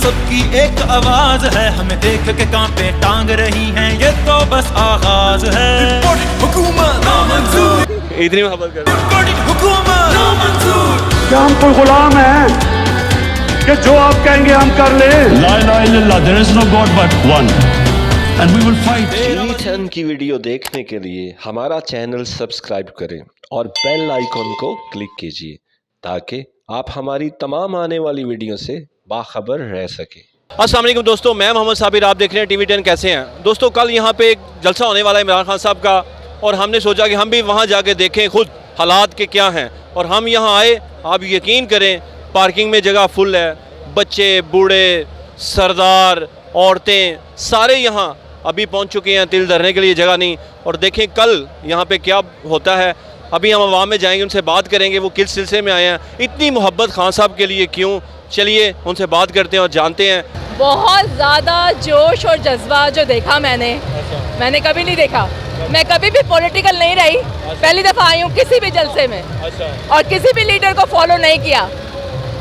सबकी एक आवाज है, हमें देख के कांपे टांग रही हैं, ये तो बस आगाज है। हुकूमत नामंजूर, इतनी मोहब्बत कर हुकूमत नामंजूर। क्या हम कोई गुलाम हैं कि जो आप कहेंगे हम कर ले? ला इलाहा इल्लल्लाह, there is no god but one and we will fight. इन्हीं टन की वीडियो देखने के लिए हमारा चैनल सब्सक्राइब करें और बेल आइकॉन को क्लिक कीजिए ताकि आप हमारी तमाम आने वाली वीडियो से बाखबर रह सके। अस्सलाम वालेकुम दोस्तों, मैं मोहम्मद साबिर, आप देख रहे हैं टीवी 10। कैसे हैं दोस्तों? कल यहाँ पे एक जलसा होने वाला है इमरान खान साहब का, और हमने सोचा कि हम भी वहाँ जाके देखें खुद हालात के क्या हैं। और हम यहाँ आए, आप यकीन करें पार्किंग में जगह फुल है, बच्चे बूढ़े सरदार औरतें सारे यहाँ अभी पहुँच चुके हैं, तिल धरने के लिए जगह नहीं। और देखें कल यहाँ पे क्या होता है। अभी हम अवाम में जाएंगे, उनसे बात करेंगे वो किस सिलसिले में आए हैं, इतनी मोहब्बत खान साहब के लिए क्यों। चलिए उनसे बात करते हैं और जानते हैं। बहुत ज़्यादा जोश और जज्बा जो देखा मैंने कभी नहीं देखा। मैं कभी भी पॉलिटिकल नहीं रही, पहली दफ़ा आई हूँ किसी भी जलसे में, और किसी भी लीडर को फॉलो नहीं किया।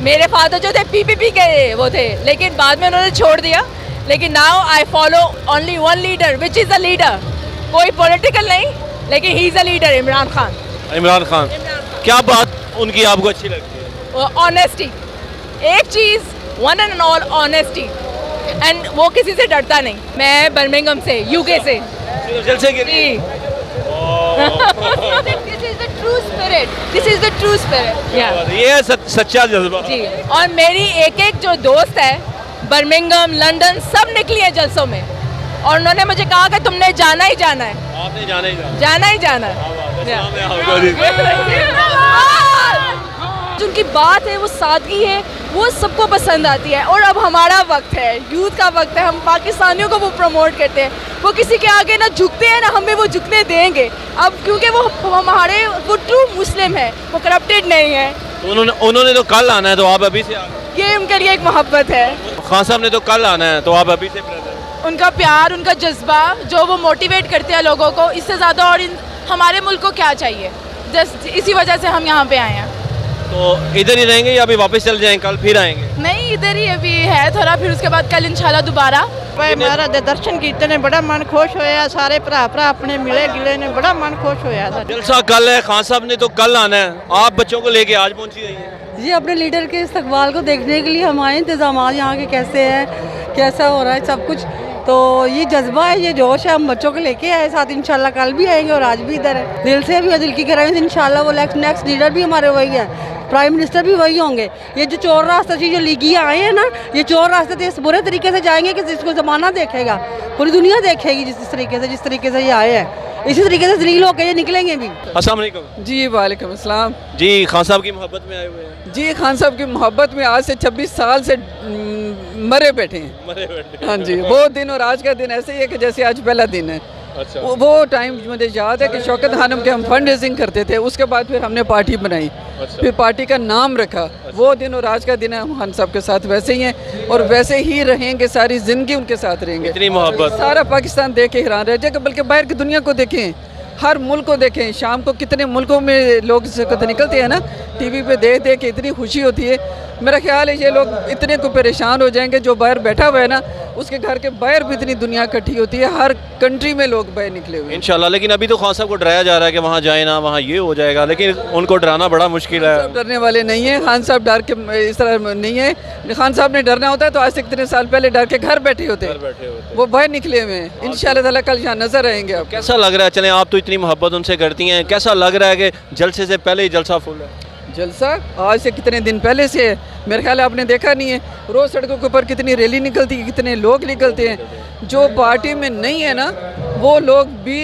मेरे फादर जो थे पीपीपी के वो थे, लेकिन बाद में उन्होंने छोड़ दिया। लेकिन now I follow only one leader which is a leader. कोई पॉलिटिकल नहीं, लेकिन he is a leader, Imran Khan. Imran Khan, क्या बात उनकी आपको अच्छी लगती है? ऑनेस्टी, एक चीज़, one and all honesty, and वो किसी से डरता नहीं। मैं बर्मिंघम से, यूके से। जलसे के लिए This is the true spirit. This is the true spirit. Yeah. ये है सच्चा जज्बा जी। और मेरी एक जो दोस्त है बर्मिंघम, लंदन, सब निकली है जलसों में, और उन्होंने मुझे कहा कि तुमने जाना ही जाना है। आपने जाना ही जाना है। जो उनकी बात है वो सादगी है, वो सबको पसंद आती है। और अब हमारा वक्त है, यूथ का वक्त है, हम पाकिस्तानियों को वो प्रमोट करते हैं। वो किसी के आगे ना झुकते हैं ना हमें वो झुकने देंगे। अब क्योंकि वो हमारे वो ट्रू मुस्लिम है, वो करप्टेड नहीं है। तो उन्होंने तो कल आना है, तो आप अभी से आ गए। ये उनके लिए एक मोहब्बत है। खान साहब ने तो कल आना है, तो आप अभी से उनका प्यार, उनका जज्बा जो वो मोटिवेट करते हैं लोगों को, इससे ज़्यादा और हमारे मुल्क को क्या चाहिए। जस्ट इसी वजह से हम यहाँ पे आए हैं। तो इधर ही रहेंगे या अभी वापस चल जाएंगे, कल फिर आएंगे? नहीं, इधर ही अभी है थोड़ा, फिर उसके बाद कल इंशाल्लाह दोबारा। महाराज दे दर्शन कीते ने बड़ा मन खुश होया, सारे भरा अपने मिले गिले ने बड़ा मन खुश होया। जलसा कल है, खान साहब ने तो कल आना है, आप बच्चों को लेके आज पहुंची रही हैं। जी, अपने लीडर के इस्तकबाल को देखने के लिए हम आए। इंतजाम यहाँ के कैसे हैं, कैसा हो रहा है सब कुछ, तो ये जज्बा है, ये जोश है। हम बच्चों को लेके आए साथ, इंशाल्लाह कल भी आएंगे और आज भी इधर है। दिल से भी, दिल की गहराई से इंशाल्लाह वो नेक्स्ट लीडर भी हमारे वही है, प्राइम मिनिस्टर भी वही होंगे। ये जो चोर रास्ते से जो लीगी आए हैं ना, ये चोर रास्ते से इस बुरे तरीके से जाएंगे कि जिसको ज़माना देखेगा, पूरी दुनिया देखेगी जिस तरीके से ये आए हैं, इसी तरीके से जलील होकर ये निकलेंगे भी। अस्सलाम वालेकुम। जी वालेकुम अस्सलाम। जी, खान साहब की मोहब्बत में आए हुए हैं। जी, खान साहब की मोहब्बत में आज से 26 साल से मरे बैठे हैं। हाँ जी, वो दिन और आज का दिन ऐसे ही है कि जैसे आज पहला दिन है। अच्छा। वो टाइम मुझे याद है कि शौकत खानम के हम फंड रेजिंग करते थे, उसके बाद फिर हमने पार्टी बनाई। अच्छा। फिर पार्टी का नाम रखा। अच्छा। वो दिन और आज का दिन है, हम खान साहब के साथ वैसे ही हैं और वैसे ही रहेंगे, सारी ज़िंदगी उनके साथ रहेंगे। इतनी मोहब्बत सारा पाकिस्तान देख के हैरान रह जाएगा, बल्कि बाहर की दुनिया को देखें, हर मुल्क को देखें। शाम को कितने मुल्कों में लोग निकलते हैं ना, टीवी पे देख के इतनी खुशी होती है। मेरा ख्याल है ये लोग इतने को परेशान हो जाएंगे, जो बाहर बैठा हुआ है ना, उसके घर के बाहर भी इतनी दुनिया इकट्ठी होती है, हर कंट्री में लोग बाहर निकले हुए हैं इंशाल्लाह। लेकिन अभी तो खान साहब को डराया जा रहा है कि वहाँ जाए ना, वहाँ ये हो जाएगा, लेकिन उनको डराना बड़ा मुश्किल है। डरने वाले नहीं है खान साहब, डर के इस तरह नहीं है। खान साहब ने डरना होता है तो आज से कितने साल पहले डर के घर बैठे होते, वो बाहर निकले हुए हैं। इंशाल्लाह ताला कल यहाँ नजर आएंगे। आप कैसा लग रहा है? चलें, आप तो इतनी मोहब्बत उनसे करती हैं, कैसा लग रहा है कि जलसे से पहले ही जलसा फुल है? जलसा आज से कितने दिन पहले से है, मेरे ख्याल है आपने देखा नहीं है। रोज़ सड़कों के ऊपर कितनी रैली निकलती है, कितने लोग निकलते हैं। जो पार्टी में नहीं है ना, वो लोग भी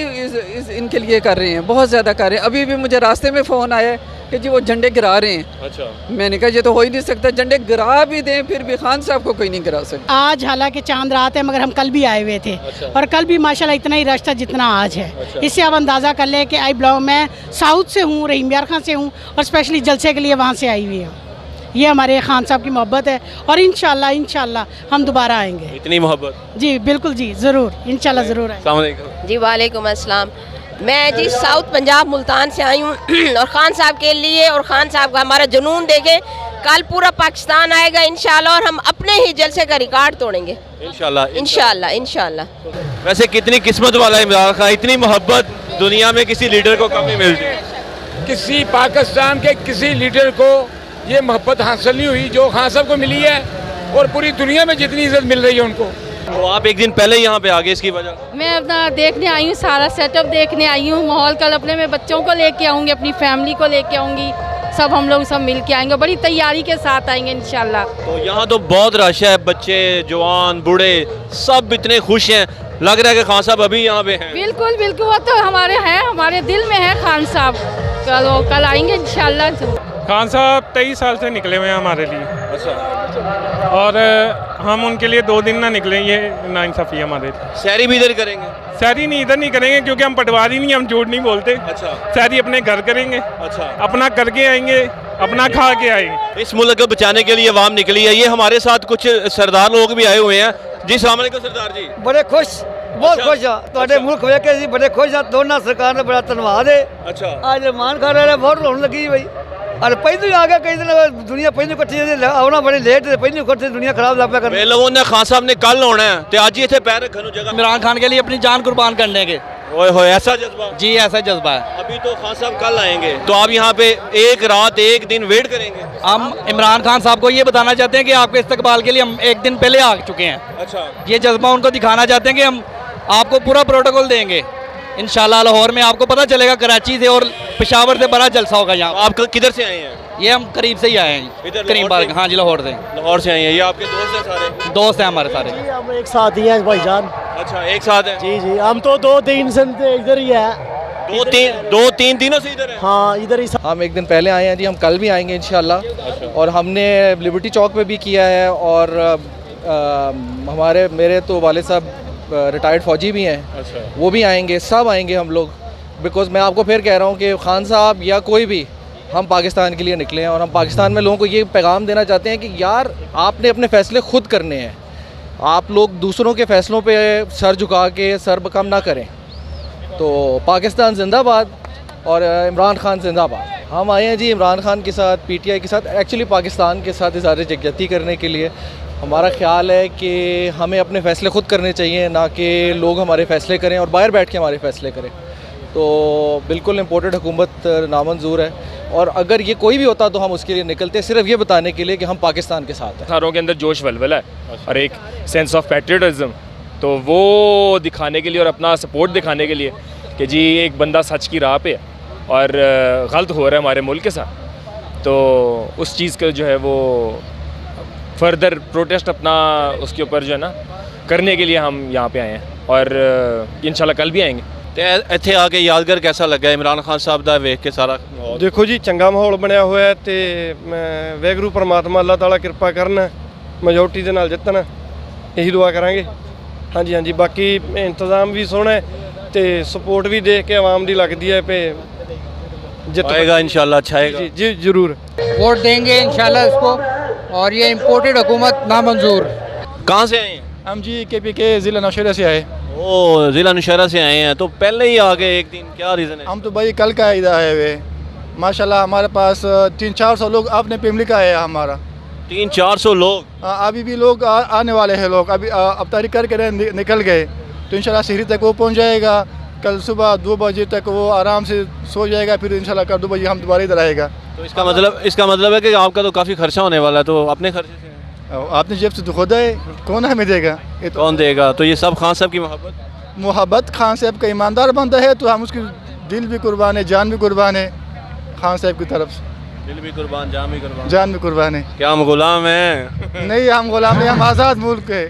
इनके लिए कर रहे हैं, बहुत ज़्यादा कर रहे हैं। अभी भी मुझे रास्ते में फ़ोन आया कि जी वो झंडे गिरा रहे हैं। अच्छा। मैंने कहा ये तो हो ही नहीं सकता, झंडे गिरा भी दें फिर भी खान साहब को कोई नहीं गिरा सकता। आज हालांकि चांद रात है, मगर हम कल भी आए हुए थे। अच्छा। और कल भी माशाल्लाह इतना ही रश था जितना आज है। अच्छा। इससे आप अंदाज़ा कर लें कि आई ब्लॉग में साउथ से हूँ, रहीम यार खान से हूँ, और स्पेशली जलसे के लिए वहाँ से आई हुई हूँ। ये हमारे खान साहब की मोहब्बत है, और इंशाल्लाह हम दोबारा आएंगे। इतनी मोहब्बत? जी बिल्कुल जी, ज़रूर, इंशाल्लाह ज़रूर आएंगे। जी वालेकुम अस्सलाम। मैं जी साउथ पंजाब मुल्तान से आई हूँ और ख़ान साहब के लिए और ख़ान साहब का हमारा जुनून देखें। कल पूरा पाकिस्तान आएगा इंशाल्लाह, और हम अपने ही जलसे का रिकॉर्ड तोड़ेंगे इंशाल्लाह। इंशाल्लाह इंशाल्लाह। वैसे कितनी किस्मत वाला है इमरान खान, इतनी मोहब्बत दुनिया में किसी लीडर को कम नहीं मिलती। किसी पाकिस्तान के किसी लीडर को ये मोहब्बत हासिल नहीं हुई जो खान साहब को मिली है, और पूरी दुनिया में जितनी इज्जत मिल रही है उनको। तो आप एक दिन पहले यहाँ पे आ गए, इसकी वजह? मैं अपना देखने आई हूँ, सारा सेटअप देखने आई हूँ, माहौल कल अपने मैं बच्चों को लेके आऊँगी, अपनी फैमिली को लेके आऊँगी, सब हम लोग सब मिल के आएंगे, बड़ी तैयारी के साथ आएंगे इंशाल्लाह। तो यहाँ तो बहुत रश है, बच्चे जवान बूढ़े सब इतने खुश हैं, लग रहा है कि खान साहब अभी यहाँ पे हैं। बिल्कुल बिल्कुल, वो तो हमारे हैं, हमारे दिल में है खान साहब। चलो कल आएंगे इंशाल्लाह। खान साहब 23 साल से निकले हुए हैं हमारे लिए। अच्छा। और हम उनके लिए 2 दिन ना निकले, ये नाइंसाफ़ी है हमारे लिए। शहरी भी इधर करेंगे? शहरी नहीं, इधर नहीं करेंगे क्योंकि हम पटवारी नहीं, हम झूठ नहीं बोलते। अच्छा। शहरी अपने घर करेंगे। अच्छा। अपना करके आएंगे, अपना खा के आएंगे। इस मुल्क को बचाने के लिए अवाम निकली है। ये हमारे साथ कुछ सरदार लोग भी आए हुए हैं। जी अस्सलाम वालेकुम सरदार जी। बड़े खुश, बहुत खुश हाँ ਤੁਹਾਡੇ ਮੁਲਕ ਵੇਖ ਕੇ ਅਸੀਂ ਬੜੇ ਖੁਸ਼ ਹਾਂ। ਦੋਨਾਂ ਸਰਕਾਰ ਦਾ ਬੜਾ ਧੰਨਵਾਦ ਹੈ। अच्छा। ਅੱਜ ਇਮਰਾਨ ਖਾਨ ਵਾਲੇ ਬਹੁਤ ਰੌਣਕ ਲੱਗੀ ਬਈ। और पहले आ गया, कई दिन दुनिया पहले इकट्ठी आना बड़ी लेट है, पहले इकट्ठे दुनिया खराब लग पा कर लोगों ने खान साहब ने कल होना है तो आज ही इतने पैर रखने जगह इमरान खान के लिए अपनी जान कुर्बान करने के। ओए होए ऐसा जज्बा? जी ऐसा जज्बा है। अभी तो खान साहब कल आएंगे, तो आप यहाँ पे एक रात एक दिन वेट करेंगे? हम इमरान खान साहब को ये बताना चाहते हैं कि आपके इस्तकबाल के लिए हम एक दिन पहले आ चुके हैं। अच्छा। ये जज्बा उनको दिखाना चाहते हैं कि हम आपको पूरा प्रोटोकॉल देंगे इंशाल्लाह। लाहौर में आपको पता चलेगा, कराची से और पेशावर से बड़ा जलसा होगा यहाँ। आप किधर से आए हैं? ये हम करीब से ही आए हैं, करीब बार। हाँ जी लाहौर से। लाहौर से आए हैं। ये आपके दोस्त हैं सारे? दोस्त हैं हमारे सारे। हम एक साथ ही हैं भाईजान। अच्छा एक साथ हैं? जी जी, हम तो 2 दिन से इधर ही है। 2-3 दिनों से इधर है? हाँ इधर ही। हम एक दिन पहले आए हैं जी, हम कल भी आएंगे इंशाल्लाह। और हमने लिबर्टी चौक पे भी किया है, और मेरे तो वाले साहब रिटायर्ड फ़ौजी भी हैं। अच्छा। वो भी आएंगे, सब आएंगे हम लोग। बिकॉज़ मैं आपको फिर कह रहा हूँ कि खान साहब या कोई भी, हम पाकिस्तान के लिए निकले हैं, और हम पाकिस्तान में लोगों को ये पैगाम देना चाहते हैं कि यार आपने अपने फ़ैसले खुद करने हैं। आप लोग दूसरों के फ़ैसलों पे सर झुका के सर कम ना करें। तो पाकिस्तान जिंदाबाद और इमरान खान जिंदाबाद। हम आए हैं जी इमरान खान के साथ, पीटीआई के साथ, एक्चुअली पाकिस्तान के साथ इज़हार यकजहती करने के लिए। हमारा ख्याल है कि हमें अपने फ़ैसले खुद करने चाहिए, ना कि लोग हमारे फ़ैसले करें और बाहर बैठ के हमारे फ़ैसले करें। तो बिल्कुल इम्पोर्टेड हुकूमत नामंजूर है, और अगर ये कोई भी होता तो हम उसके लिए निकलते, सिर्फ ये बताने के लिए कि हम पाकिस्तान के साथ हैं। सारों के अंदर जोश वलवला है और एक सेंस ऑफ पैट्रियटिज्म, तो वो दिखाने के लिए और अपना सपोर्ट दिखाने के लिए कि जी एक बंदा सच की राह पे है और गलत हो रहा है हमारे मुल्क के साथ, तो उस चीज़ का जो है वो फर्दर प्रोटेस्ट अपना उसके ऊपर जो है ना करने के लिए हम यहाँ पे आए हैं, और इंशाल्लाह कल भी आएंगे। ਤੇ ਇੱਥੇ ਆ ਕੇ ਯਾਦਗਾਰ ਕਿਹਦਾ ਲੱਗਾ ਇਮਰਾਨ ਖਾਨ ਸਾਹਿਬ ਦਾ ਵੇਖ ਕੇ ਸਾਰਾ ਮਾਹੌਲ? ਦੇਖੋ ਜੀ ਚੰਗਾ ਮਾਹੌਲ ਬਣਿਆ ਹੋਇਆ ਹੈ, ਤੇ ਵਾਹਿਗੁਰੂ ਪਰਮਾਤਮਾ ਅੱਲਾਹ ਤਾਲਾ ਕਿਰਪਾ ਕਰਨ, ਮੈਜੋਰਟੀ ਦੇ ਨਾਲ ਜਿੱਤਣ, ਇਹੀ ਦੁਆ ਕਰਾਂਗੇ। ਹਾਂਜੀ ਹਾਂਜੀ, ਬਾਕੀ ਇੰਤਜ਼ਾਮ ਵੀ ਸੋਹਣਾ ਹੈ ਤੇ ਸਪੋਰਟ ਵੀ ਦੇਖ ਕੇ ਆਵਾਮ ਦੀ ਲੱਗਦੀ ਹੈ ਪੇ जित आएगा इंशाल्लाह, अच्छा आएगा। जी जरूर वोट देंगे इंशाल्लाह इसको, और ये इम्पोर्टेड हुकूमत नामंजूर। कहाँ से आए हैं? हम जी KPK ज़िला नौशहरा से आए। ओ ज़िला नौशहरा से आए हैं, तो पहले ही आ गए एक दिन, क्या रीज़न है? हम तो भाई कल का इधर आए हुए, माशाल्लाह हमारे पास 300-400 लोग अपने फैमिली का है हमारा। 300-400 लोग? अभी भी लोग आने वाले हैं लोग, अभी अब तारीख करके निकल गए, तो इंशाल्लाह शहरी तक वो पहुंच जाएगा। कल सुबह 2 बजे तक वो आराम से सो जाएगा, फिर इंशाल्लाह कल 2 बजे हम दोबारा इधर आएगा। तो इसका मतलब है कि आपका तो काफ़ी खर्चा होने वाला है, तो अपने खर्चे से? आपने जेब से तो खुद है, कौन हमें देगा? ये तो कौन देगा? तो ये सब खान साहब की मोहब्बत खान साहब का ईमानदार बंदा है, तो हम उसकी दिल भी कुर्बान है, जान भी कुर्बान है खान साहब की तरफ से। दिल भी कुर्बान, जान भी कुर्बान। जान भी कुर्बान है। क्या हम गुलाम हैं? नहीं, हम गुलाम नहीं, हम आज़ाद मुल्क है।